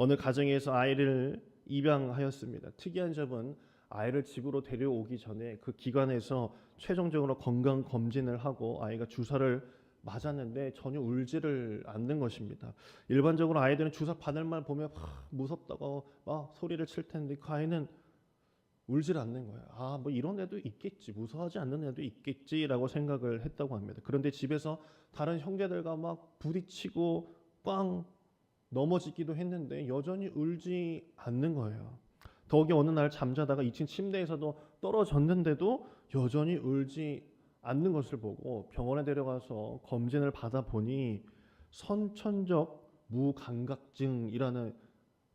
어느 가정에서 아이를 입양하였습니다. 특이한 점은 아이를 집으로 데려오기 전에 그 기관에서 최종적으로 건강 검진을 하고 아이가 주사를 맞았는데 전혀 울지를 않는 것입니다. 일반적으로 아이들은 주사 받을 말 보면 무섭다고 막 소리를 칠 텐데 그 아이는 울질 않는 거예요. 뭐 이런 애도 있겠지, 무서워하지 않는 애도 있겠지라고 생각을 했다고 합니다. 그런데 집에서 다른 형제들과 막 부딪히고 꽝 넘어지기도 했는데 여전히 울지 않는 거예요. 더욱이 어느 날 잠자다가 2층 침대에서도 떨어졌는데도 여전히 울지 않는 것을 보고 병원에 데려가서 검진을 받아보니 선천적 무감각증이라는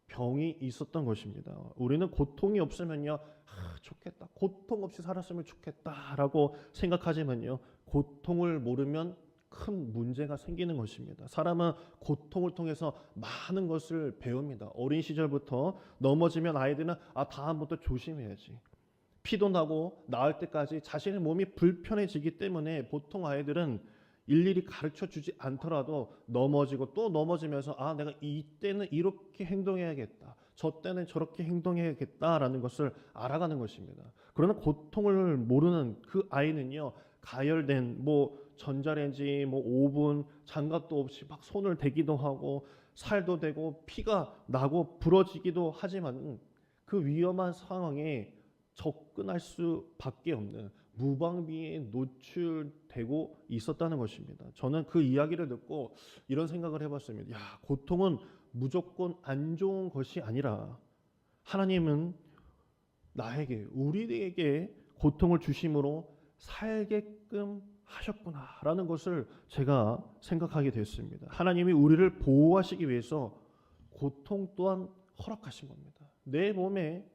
병이 있었던 것입니다. 우리는 고통이 없으면요, 좋겠다, 고통 없이 살았으면 좋겠다라고 생각하지만요, 고통을 모르면 큰 문제가 생기는 것입니다. 사람은 고통을 통해서 많은 것을 배웁니다. 어린 시절부터 넘어지면 아이들은 다음부터 조심해야지, 피도 나고 나을 때까지 자신의 몸이 불편해지기 때문에 보통 아이들은 일일이 가르쳐 주지 않더라도 넘어지고 또 넘어지면서 내가 이때는 이렇게 행동해야겠다, 저 때는 저렇게 행동해야겠다라는 것을 알아가는 것입니다. 그러나 고통을 모르는 그 아이는요, 가열된 전자레인지 오븐 장갑도 없이 막 손을 대기도 하고 살도 되고 피가 나고 부러지기도 하지만 그 위험한 상황에 접근할 수밖에 없는 무방비에 노출되고 있었다는 것입니다. 저는 그 이야기를 듣고 이런 생각을 해봤습니다. 고통은 무조건 안 좋은 것이 아니라 하나님은 우리에게 고통을 주심으로 살게끔 하셨구나라는 것을 제가 생각하게 됐습니다. 하나님이 우리를 보호하시기 위해서 고통 또한 허락하신 겁니다. 내 몸에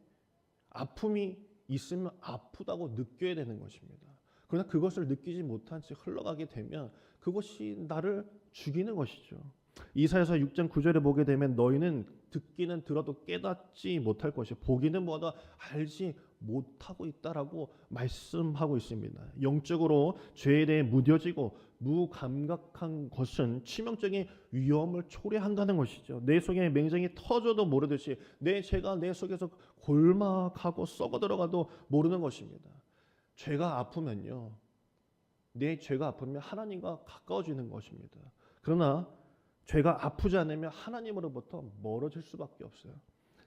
아픔이 있으면 아프다고 느껴야 되는 것입니다. 그러나 그것을 느끼지 못한 채 흘러가게 되면 그것이 나를 죽이는 것이죠. 이사야서 6장 9절에 보게 되면 너희는 듣기는 들어도 깨닫지 못할 것이, 보기는 보아도 알지 못하고 있다라고 말씀하고 있습니다. 영적으로 죄에 대해 무뎌지고 무감각한 것은 치명적인 위험을 초래한다는 것이죠. 내 속에 맹장이 터져도 모르듯이 내 죄가 내 속에서 골막하고 썩어 들어가도 모르는 것입니다. 죄가 아프면요, 내 죄가 아프면 하나님과 가까워지는 것입니다. 그러나 죄가 아프지 않으면 하나님으로부터 멀어질 수밖에 없어요.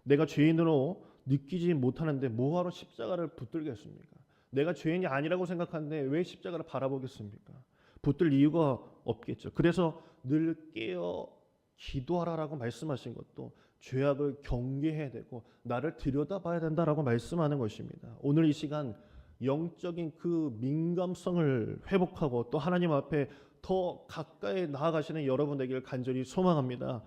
내가 죄인으로 느끼지 못하는데 뭐하러 십자가를 붙들겠습니까? 내가 죄인이 아니라고 생각하는데 왜 십자가를 바라보겠습니까? 붙들 이유가 없겠죠. 그래서 늘 깨어 기도하라라고 말씀하신 것도 죄악을 경계해야 되고 나를 들여다봐야 된다라고 말씀하는 것입니다. 오늘 이 시간 영적인 그 민감성을 회복하고 또 하나님 앞에 더 가까이 나아가시는 여러분 되기를 간절히 소망합니다.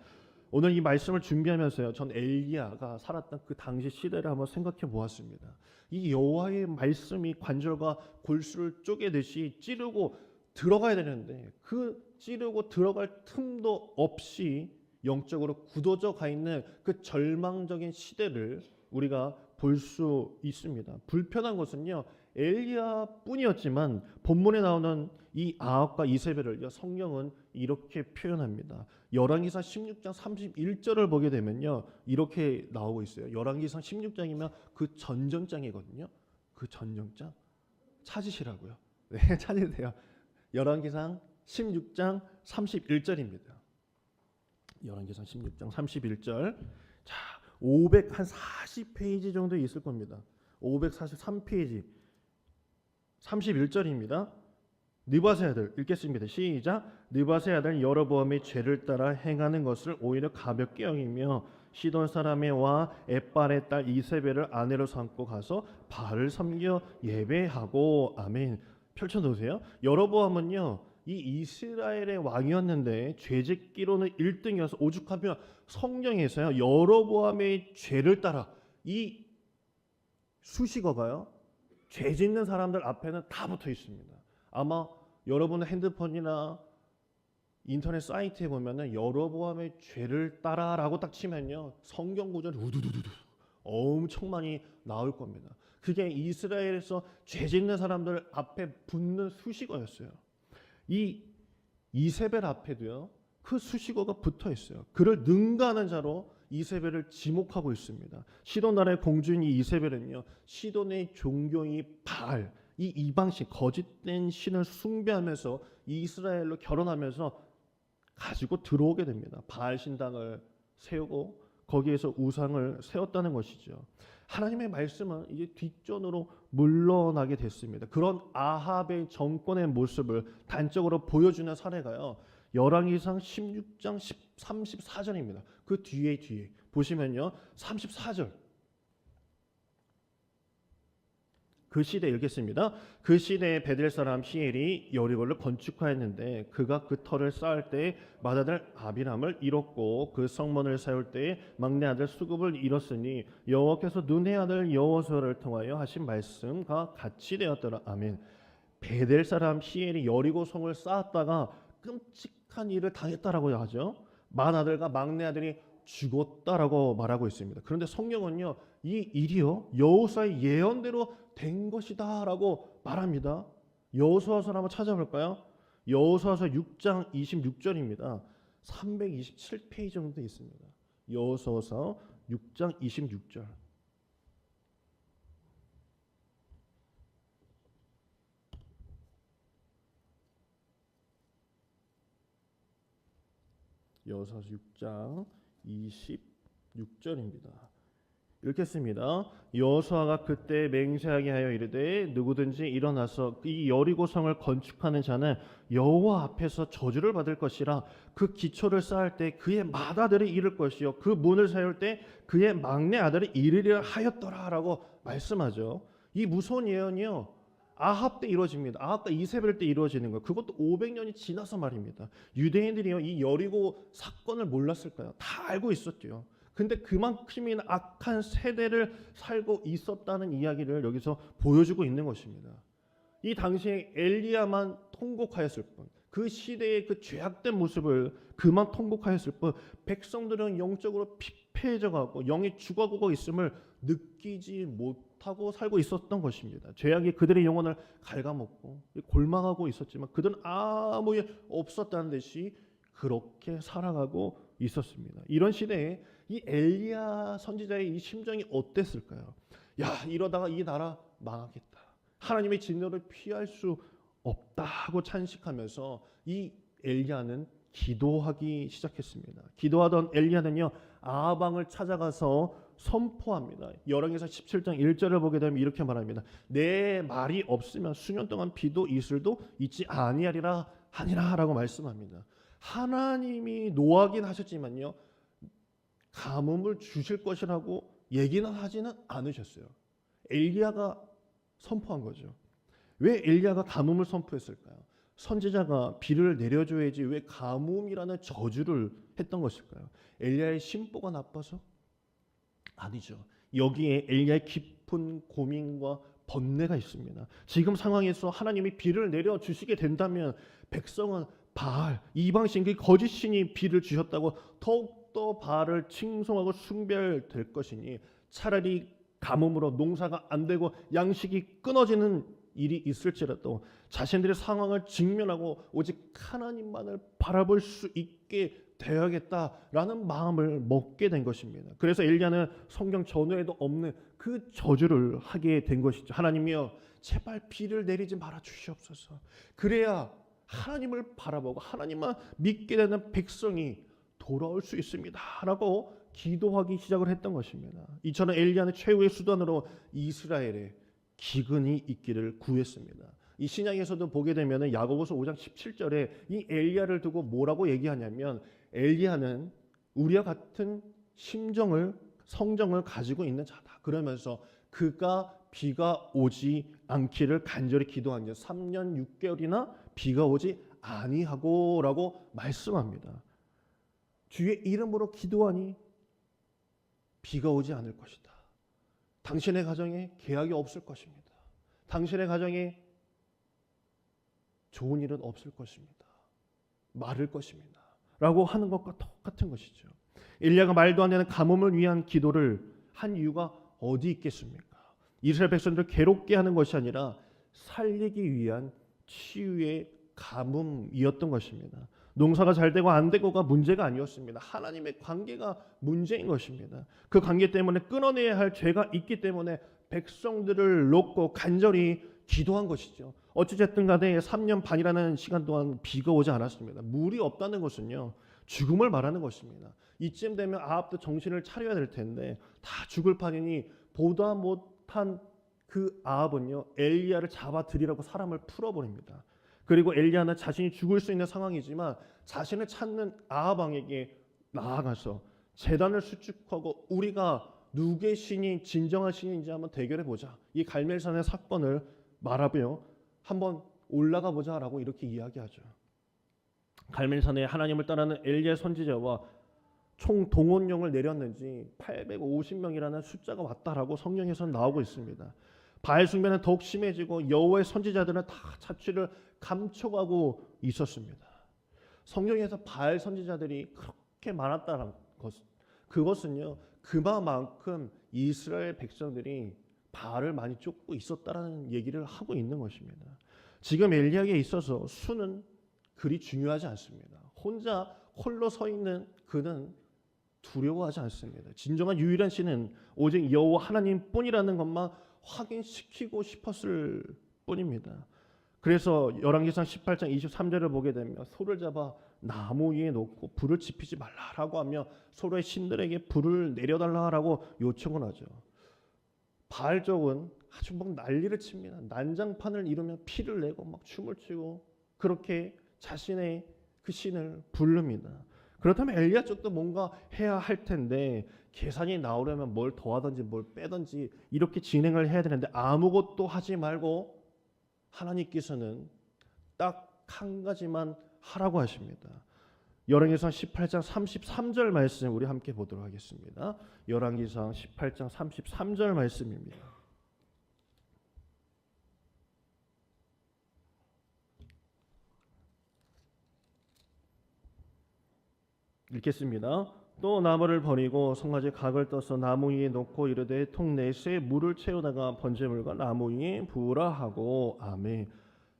오늘 이 말씀을 준비하면서요, 전 엘리야가 살았던 그 당시 시대를 한번 생각해 보았습니다. 이 여호와의 말씀이 관절과 골수를 쪼개듯이 찌르고 들어가야 되는데 그 찌르고 들어갈 틈도 없이 영적으로 굳어져 가 있는 그 절망적인 시대를 우리가 볼 수 있습니다. 불편한 것은요, 엘리야뿐이었지만 본문에 나오는 이 아합과 이세벨을요, 성경은 이렇게 표현합니다. 열왕기상 16장 31절을 보게 되면요, 이렇게 나오고 있어요. 열왕기상 16장이면 그 전전장이거든요. 그 전전장 찾으시라고요. 네, 찾으세요. 열왕기상 16장 31절입니다. 열왕기상 16장 31절. 자, 540페이지 정도 있을 겁니다. 543페이지 31절입니다. 느밧의 아들 읽겠습니다. 시작. 느밧의 아들 여로보암의 죄를 따라 행하는 것을 오히려 가볍게 여기며 시돈 사람의 와 엣발의 딸 이세벨을 아내로 삼고 가서 바알을 섬겨 예배하고. 아멘. 펼쳐놓으세요. 여로보암은요, 이 이스라엘의 왕이었는데 죄짓기로는 1등이어서 오죽하면 성경에서요, 여로보암의 죄를 따라, 이 수식어가요, 죄 짓는 사람들 앞에는 다 붙어 있습니다. 아마 여러분의 핸드폰이나 인터넷 사이트에 보면은 여로보암의 죄를 따라라고 딱 치면요, 성경 구절이 우두두두두 엄청 많이 나올 겁니다. 그게 이스라엘에서 죄 짓는 사람들 앞에 붙는 수식어였어요. 이 이세벨 앞에도요, 그 수식어가 붙어 있어요. 그를 능가하는 자로 이세벨을 지목하고 있습니다. 시돈 나라의 공주인 이 이세벨은요, 시돈의 종교인 바알, 이 이방신 거짓된 신을 숭배하면서 이스라엘로 결혼하면서 가지고 들어오게 됩니다. 바알 신당을 세우고 거기에서 우상을 세웠다는 것이죠. 하나님의 말씀은 이제 뒷전으로 물러나게 됐습니다. 그런 아합의 정권의 모습을 단적으로 보여주는 사례가요, 열왕기상 16장 34절입니다. 그 뒤에 보시면요, 34절. 그 시대에 읽겠습니다. 그 시대에 베델 사람 히엘이 여리고를 건축하였는데 그가 그 터를 쌓을 때에 맏아들 아비람을 잃었고 그 성문을 세울 때에 막내 아들 수굽을 잃었으니 여호와께서 눈의 아들 여호수아를 통하여 하신 말씀과 같이 되었더라. 아멘. 베델 사람 히엘이 여리고 성을 쌓았다가 끔찍한 일을 당했다라고 하죠. 맏아들과 막내 아들이 죽었다라고 말하고 있습니다. 그런데 성경은요, 이 일이요 여호수아의 예언대로 된 것이다라고 말합니다. 여호수아서 한번 찾아볼까요? 여호수아서 6장 26절입니다. 327페이지 정도 있습니다. 여호수아서 6장 26절. 여호수아서 6장 26절입니다. 읽겠습니다. 여호수아가 그때 맹세하게 하여 이르되 누구든지 일어나서 이 여리고성을 건축하는 자는 여호와 앞에서 저주를 받을 것이라. 그 기초를 쌓을 때 그의 맏아들이 이를 것이요 그 문을 세울 때 그의 막내 아들이 이르려 하였더라라고 말씀하죠. 이 무서운 예언이요, 아합 때 이루어집니다. 아합과 이세벨 때 이루어지는 거. 그것도 500년이 지나서 말입니다. 유대인들이요, 이 여리고 사건을 몰랐을까요? 다 알고 있었죠. 근데 그만큼이나 악한 세대를 살고 있었다는 이야기를 여기서 보여주고 있는 것입니다. 이 당시에 엘리야만 통곡하였을 뿐, 그 시대의 그 죄악된 모습을 그만 통곡하였을 뿐, 백성들은 영적으로 피폐해져 가고 영이 죽어가고 있음을 느끼지 못하고 살고 있었던 것입니다. 죄악이 그들의 영혼을 갉아먹고 골망하고 있었지만 그들은 아무 일 없었다는 듯이 그렇게 살아가고 있었습니다. 이런 시대에 이 엘리야 선지자의 이 심정이 어땠을까요? 야, 이러다가 이 나라 망하겠다. 하나님의 진노를 피할 수 없다고 찬식하면서 이 엘리야는 기도하기 시작했습니다. 기도하던 엘리야는요, 아합 왕을 찾아가서 선포합니다. 열왕기상 17장 1절을 보게 되면 이렇게 말합니다. 내 말이 없으면 수년 동안 비도 이슬도 있지 아니하리라고 말씀합니다. 하나님이 노하긴 하셨지만요, 가뭄을 주실 것이라고 얘기는 하지는 않으셨어요. 엘리야가 선포한 거죠. 왜 엘리야가 가뭄을 선포했을까요? 선지자가 비를 내려줘야지 왜 가뭄이라는 저주를 했던 것일까요? 엘리야의 심보가 나빠서? 아니죠. 여기에 엘리야의 깊은 고민과 번뇌가 있습니다. 지금 상황에서 하나님이 비를 내려주시게 된다면 백성은 바알, 이방신, 그 거짓 신이 비를 주셨다고 더욱더 바알을 칭송하고 숭배될 것이니 차라리 가뭄으로 농사가 안 되고 양식이 끊어지는 일이 있을지라도 자신들의 상황을 직면하고 오직 하나님만을 바라볼 수 있게 되어야겠다라는 마음을 먹게 된 것입니다. 그래서 엘리야는 성경 전후에도 없는 그 저주를 하게 된 것이죠. 하나님이여, 제발 비를 내리지 말아 주시옵소서. 그래야 하나님을 바라보고 하나님만 믿게 되는 백성이 돌아올 수 있습니다 라고 기도하기 시작을 했던 것입니다. 이처럼 엘리야는 최후의 수단으로 이스라엘에 기근이 있기를 구했습니다. 이 신약에서도 보게 되면 야고보서 5장 17절에 이 엘리야를 두고 뭐라고 얘기하냐면, 엘리야는 우리와 같은 성정을 가지고 있는 자다. 그러면서 그가 비가 오지 않기를 간절히 기도한 지 3년 6개월이나 비가 오지 아니하고라고 말씀합니다. 주의 이름으로 기도하니 비가 오지 않을 것이다. 당신의 가정에 계약이 없을 것입니다. 당신의 가정에 좋은 일은 없을 것입니다. 마를 것입니다. 라고 하는 것과 똑같은 것이죠. 엘리야가 말도 안 되는 가뭄을 위한 기도를 한 이유가 어디 있겠습니까? 이스라엘 백성들을 괴롭게 하는 것이 아니라 살리기 위한 치유의 가뭄이었던 것입니다. 농사가 잘 되고 안 되고가 문제가 아니었습니다. 하나님의 관계가 문제인 것입니다. 그 관계 때문에 끊어내야 할 죄가 있기 때문에 백성들을 놓고 간절히 기도한 것이죠. 어찌됐든 간에 3년 반이라는 시간 동안 비가 오지 않았습니다. 물이 없다는 것은요, 죽음을 말하는 것입니다. 이쯤 되면 아합도 정신을 차려야 될 텐데 다 죽을 판이니 보다 못한 그 아합은요, 엘리야를 잡아들이라고 사람을 풀어버립니다. 그리고 엘리야는 자신이 죽을 수 있는 상황이지만 자신을 찾는 아합 왕에게 나아가서 제단을 수축하고 우리가 누구의 신이 진정한 신인지 한번 대결해 보자. 이 갈멜산의 사건을 말하며 한번 올라가 보자라고 이렇게 이야기하죠. 갈멜산에 하나님을 따르는 엘리야 선지자와 총 동원령을 내렸는지 850명이라는 숫자가 왔다라고 성경에서 나오고 있습니다. 바알 숭배는 더욱 심해지고 여호와의 선지자들은 다 자취를 감춰가고 있었습니다. 성경에서 바알 선지자들이 그렇게 많았다는 것, 그것은요, 그만큼 이스라엘 백성들이 바알을 많이 쫓고 있었다라는 얘기를 하고 있는 것입니다. 지금 엘리야에게 있어서 수는 그리 중요하지 않습니다. 혼자 홀로 서 있는 그는 두려워하지 않습니다. 진정한 유일한 신은 오직 여호와 하나님뿐이라는 것만 확인시키고 싶었을 뿐입니다. 그래서 열왕기상 18장 23절을 보게 되면 소를 잡아 나무 위에 놓고 불을 지피지 말라라고 하며 서로의 신들에게 불을 내려달라라고 요청을 하죠. 바알 쪽은 아주 막 난리를 칩니다. 난장판을 이루며 피를 내고 막 춤을 추고 그렇게 자신의 그 신을 부릅니다. 그렇다면 엘리야 쪽도 뭔가 해야 할 텐데 계산이 나오려면 뭘 더하든지 뭘 빼든지 이렇게 진행을 해야 되는데 아무것도 하지 말고 하나님께서는 딱 한 가지만 하라고 하십니다. 열왕기상 18장 33절 말씀 우리 함께 보도록 하겠습니다. 열왕기상 18장 33절 말씀입니다. 읽겠습니다. 또 나무를 버리고 송아지 각을 떠서 나무 위에 놓고 이르되 통 넷에 물을 채우다가 번제물과 나무 위에 부으라 하고 아멘.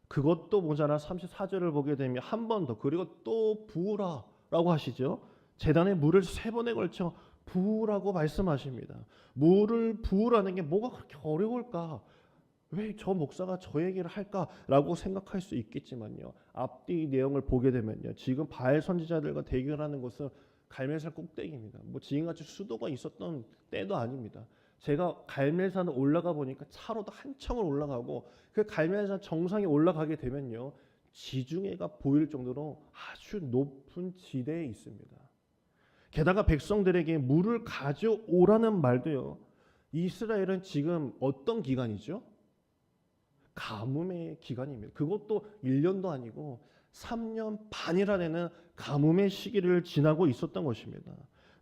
그것도 모자라 34절을 보게 되면 한 번 더 그리고 또 부으라라고 하시죠. 제단에 물을 3번에 걸쳐 부으라고 말씀하십니다. 물을 부으라는 게 뭐가 그렇게 어려울까? 왜 저 목사가 저 얘기를 할까라고 생각할 수 있겠지만요. 앞뒤 내용을 보게 되면요. 지금 바알 선지자들과 대결하는 것은 갈멜산 꼭대기입니다. 뭐 지금같이 수도가 있었던 때도 아닙니다. 제가 갈멜산을 올라가 보니까 차로도 한참을 올라가고 그 갈멜산 정상에 올라가게 되면요. 지중해가 보일 정도로 아주 높은 지대에 있습니다. 게다가 백성들에게 물을 가져오라는 말도요. 이스라엘은 지금 어떤 기간이죠? 가뭄의 기간입니다. 그것도 1년도 아니고 3년 반이라는 가뭄의 시기를 지나고 있었던 것입니다.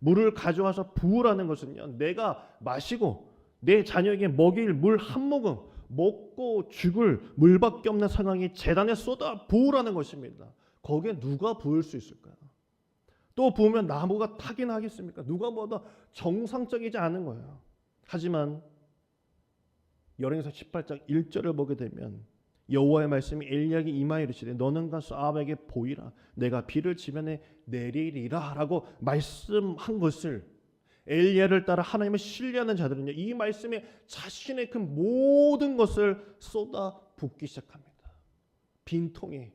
물을 가져와서 부으라는 것은요. 내가 마시고 내 자녀에게 먹일 물 한 모금 먹고 죽을 물밖에 없는 상황이 제단에 쏟아 부으라는 것입니다. 거기에 누가 부을 수 있을까요? 또 부으면 나무가 타긴 하겠습니까? 누가 뭐도 정상적이지 않은 거예요. 하지만 열왕기상 18장 1절을 보게 되면 여호와의 말씀이 엘리야에게 임하여 이르시되 너는 가서 아합에게 보이라 내가 비를 지면에 내리리라 라고 말씀한 것을 엘리야를 따라 하나님을 신뢰하는 자들은요 이 말씀에 자신의 그 모든 것을 쏟아 붓기 시작합니다. 빈통에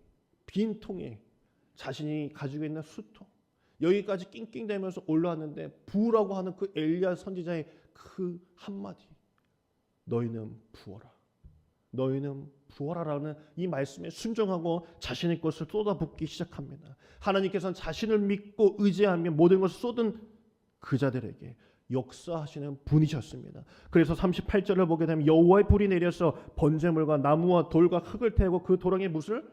자신이 가지고 있는 수통 여기까지 낑낑대면서 올라왔는데 부으라고 하는 그 엘리야 선지자의 그 한마디 너희는 부어라. 너희는 부어라라는 이 말씀에 순종하고 자신의 것을 쏟아붓기 시작합니다. 하나님께서는 자신을 믿고 의지하며 모든 것을 쏟은 그 자들에게 역사하시는 분이셨습니다. 그래서 38절을 보게 되면 여호와의 불이 내려서 번제물과 나무와 돌과 흙을 태우고 그 도랑에 무엇을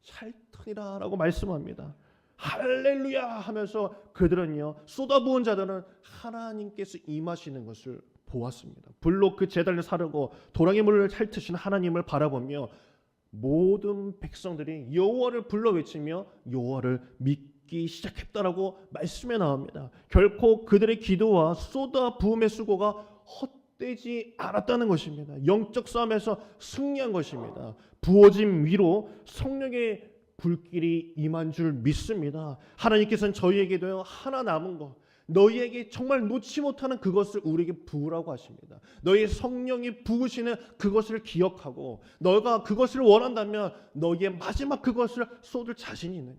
찰터니라라고 말씀합니다. 할렐루야 하면서 그들은요 쏟아부은 자들은 하나님께서 임하시는 것을 보았습니다. 불로 그 제단을 사르고 도랑의 물을 핥으신 하나님을 바라보며 모든 백성들이 여호와를 불러 외치며 여호와를 믿기 시작했다라고 말씀에 나옵니다. 결코 그들의 기도와 쏟아 부음의 수고가 헛되지 않았다는 것입니다. 영적 싸움에서 승리한 것입니다. 부어짐 위로 성령의 불길이 임한 줄 믿습니다. 하나님께서는 저희에게도요, 하나 남은 것, 너희에게 정말 놓지 못하는 그것을 우리에게 부으라고 하십니다. 너희의 성령이 부으시는 그것을 기억하고 너희가 그것을 원한다면 너희의 마지막 그것을 쏟을 자신이 있느냐,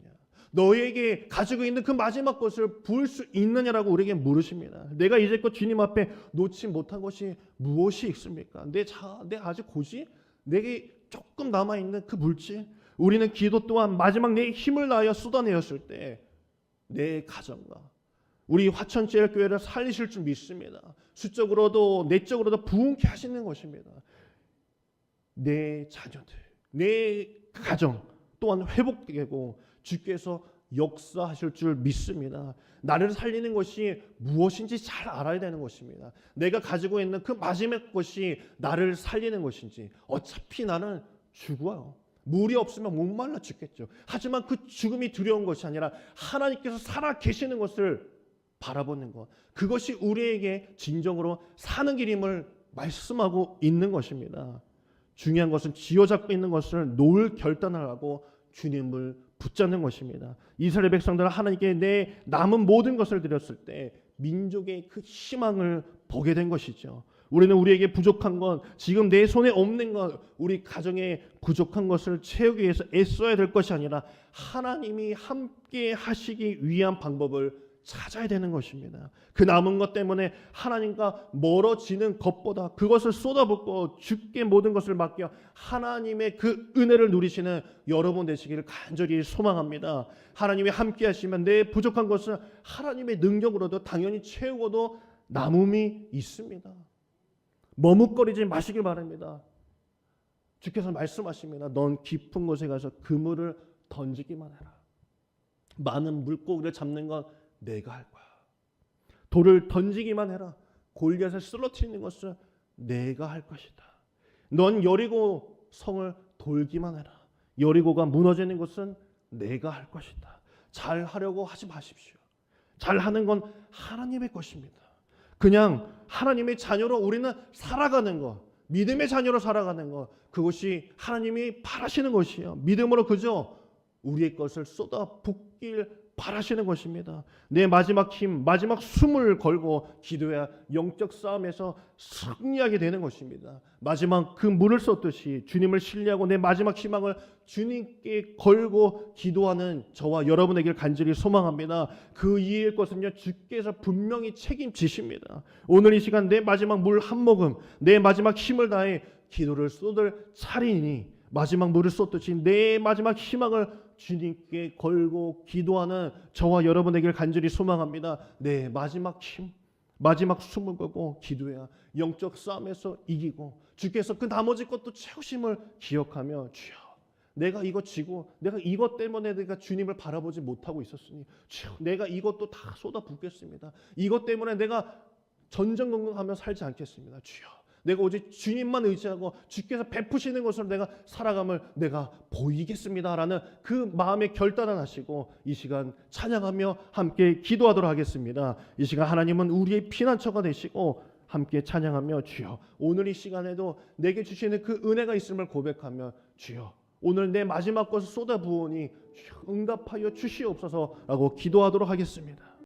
너희에게 가지고 있는 그 마지막 것을 부을 수 있느냐라고 우리에게 물으십니다. 내가 이제껏 주님 앞에 놓지 못한 것이 무엇이 있습니까? 내 아직 고지? 내게 조금 남아있는 그 물질? 우리는 기도 또한 마지막 내 힘을 다하여 쏟아내었을 때 내 가정과 우리 화천제일교회를 살리실 줄 믿습니다. 수적으로도 내적으로도 부흥케 하시는 것입니다. 내 자녀들, 내 가정 또한 회복되고 주께서 역사하실 줄 믿습니다. 나를 살리는 것이 무엇인지 잘 알아야 되는 것입니다. 내가 가지고 있는 그 마지막 것이 나를 살리는 것인지. 어차피 나는 죽어요. 물이 없으면 목말라 죽겠죠. 하지만 그 죽음이 두려운 것이 아니라 하나님께서 살아 계시는 것을 바라보는 것, 그것이 우리에게 진정으로 사는 길임을 말씀하고 있는 것입니다. 중요한 것은 쥐어잡고 있는 것을 놓을 결단을 하고 주님을 붙잡는 것입니다. 이스라엘 백성들은 하나님께 내 남은 모든 것을 드렸을 때 민족의 그 희망을 보게 된 것이죠. 우리는 우리에게 부족한 것, 지금 내 손에 없는 것, 우리 가정에 부족한 것을 채우기 위해서 애써야 될 것이 아니라 하나님이 함께 하시기 위한 방법을 찾아야 되는 것입니다. 그 남은 것 때문에 하나님과 멀어지는 것보다 그것을 쏟아붓고 주께 모든 것을 맡겨 하나님의 그 은혜를 누리시는 여러분 되시기를 간절히 소망합니다. 하나님이 함께 하시면 내 부족한 것을 하나님의 능력으로도 당연히 채우고도 남음이 있습니다. 머뭇거리지 마시길 바랍니다. 주께서 말씀하십니다. 넌 깊은 곳에 가서 그물을 던지기만 해라. 많은 물고기를 잡는 건 내가 할 거야. 돌을 던지기만 해라. 골리앗을 쓰러뜨리는 것은 내가 할 것이다. 넌 여리고 성을 돌기만 해라. 여리고가 무너지는 것은 내가 할 것이다. 잘 하려고 하지 마십시오. 잘하는 건 하나님의 것입니다. 그냥 하나님의 자녀로 우리는 살아가는 것, 믿음의 자녀로 살아가는 것, 그것이 하나님이 바라시는 것이에요. 믿음으로 그저 우리의 것을 쏟아붓길 바라시는 것입니다. 내 마지막 힘, 마지막 숨을 걸고 기도해야 영적 싸움에서 승리하게 되는 것입니다. 마지막 그 물을 쏟듯이 주님을 신뢰하고 내 마지막 희망을 주님께 걸고 기도하는 저와 여러분에게 간절히 소망합니다. 그 이의 것은요, 주께서 분명히 책임지십니다. 오늘 이 시간 내 마지막 물 한 모금, 내 마지막 힘을 다해 기도를 쏟을 차리니 마지막 물을 쏟듯이 내 마지막 희망을 주님께 걸고 기도하는 저와 여러분에게 간절히 소망합니다. 내 마지막 힘, 마지막 숨을 걸고 기도해야 영적 싸움에서 이기고 주께서 그 나머지 것도 채우심을 기억하며 주여, 내가 이거 지고 내가 이것 때문에 내가 주님을 바라보지 못하고 있었으니 주여, 내가 이것도 다 쏟아붓겠습니다. 이것 때문에 내가 전전긍긍하며 살지 않겠습니다. 주여, 내가 오직 주님만 의지하고 주께서 베푸시는 것으로 내가 살아감을 내가 보이겠습니다라는 그 마음의 결단을 하시고 이 시간 찬양하며 함께 기도하도록 하겠습니다. 이 시간 하나님은 우리의 피난처가 되시고 함께 찬양하며 주여, 오늘 이 시간에도 내게 주시는 그 은혜가 있음을 고백하며 주여, 오늘 내 마지막 것을 쏟아부으니 응답하여 주시옵소서라고 기도하도록 하겠습니다.